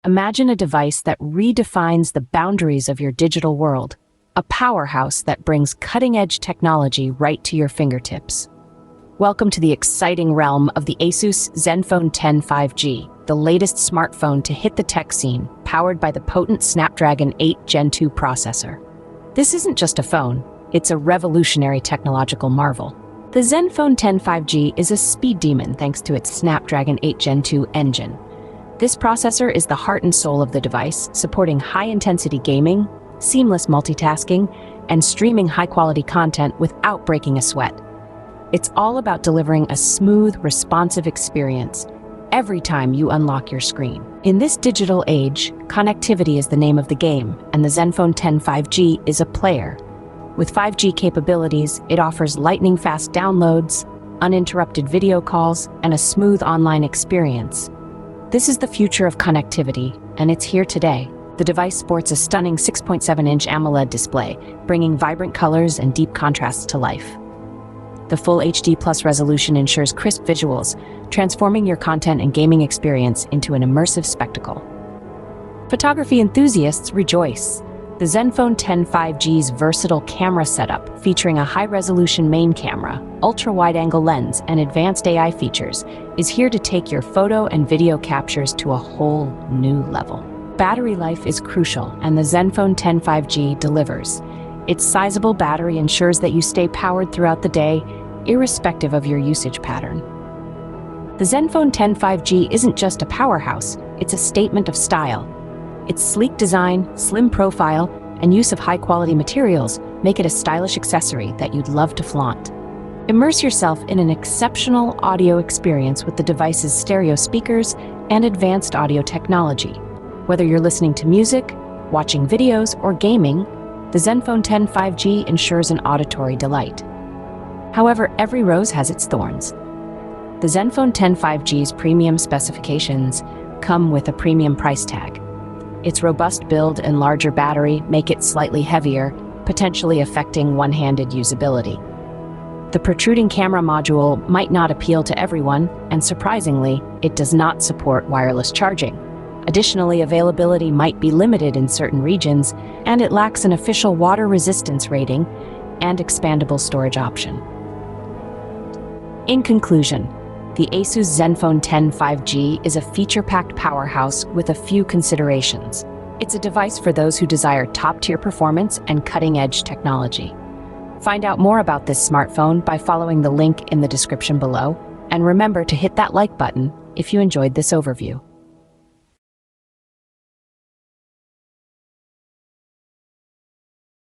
Imagine a device that redefines the boundaries of your digital world, a powerhouse that brings cutting-edge technology right to your fingertips. Welcome to the exciting realm of the Asus Zenfone 10 5G, the latest smartphone to hit the tech scene, powered by the potent Snapdragon 8 Gen 2 processor. This isn't just a phone, it's a revolutionary technological marvel. The Zenfone 10 5G is a speed demon thanks to its Snapdragon 8 Gen 2 engine. This processor is the heart and soul of the device, supporting high-intensity gaming, seamless multitasking, and streaming high-quality content without breaking a sweat. It's all about delivering a smooth, responsive experience every time you unlock your screen. In this digital age, connectivity is the name of the game, and the Zenfone 10 5G is a player. With 5G capabilities, it offers lightning-fast downloads, uninterrupted video calls, and a smooth online experience. This is the future of connectivity, and it's here today. The device sports a stunning 6.7-inch AMOLED display, bringing vibrant colors and deep contrasts to life. The full HD+ resolution ensures crisp visuals, transforming your content and gaming experience into an immersive spectacle. Photography enthusiasts rejoice. The Zenfone 10 5G's versatile camera setup, featuring a high-resolution main camera, ultra-wide-angle lens, and advanced AI features, is here to take your photo and video captures to a whole new level. Battery life is crucial, and the Zenfone 10 5G delivers. Its sizable battery ensures that you stay powered throughout the day, irrespective of your usage pattern. The Zenfone 10 5G isn't just a powerhouse, it's a statement of style. Its sleek design, slim profile, and use of high-quality materials make it a stylish accessory that you'd love to flaunt. Immerse yourself in an exceptional audio experience with the device's stereo speakers and advanced audio technology. Whether you're listening to music, watching videos, or gaming, the Zenfone 10 5G ensures an auditory delight. However, every rose has its thorns. The Zenfone 10 5G's premium specifications come with a premium price tag. Its robust build and larger battery make it slightly heavier, potentially affecting one-handed usability. The protruding camera module might not appeal to everyone, and surprisingly, it does not support wireless charging. Additionally, availability might be limited in certain regions, and it lacks an official water resistance rating and expandable storage option. In conclusion, the Asus Zenfone 10 5G is a feature-packed powerhouse with a few considerations. It's a device for those who desire top-tier performance and cutting-edge technology. Find out more about this smartphone by following the link in the description below, and remember to hit that like button if you enjoyed this overview.